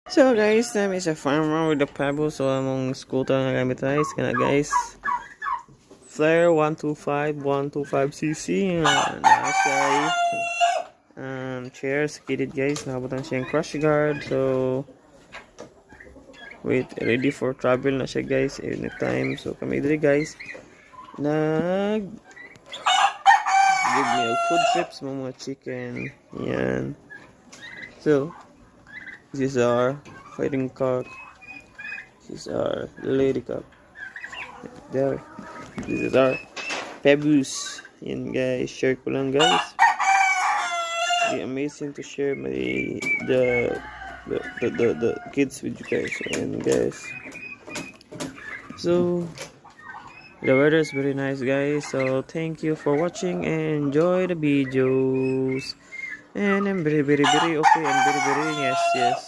So guys, I'm is a farmer with the pebble, so among scooter na gamit guys, kana guys. Flare 125 na siya chairs kitted guys, nakabutang siyang crush guard, so wait, ready for travel na siya guys anytime. So kami diri guys nag give me a food trips mga chicken yan. So this is our fighting cock. This is our lady cock. There. This is our pebbles. Yan guys, share ko lang guys. It's amazing to share the kids with you guys. And guys. So the weather is very nice guys. So thank you for watching and enjoy the videos. And I'm very okay. I'm very yes.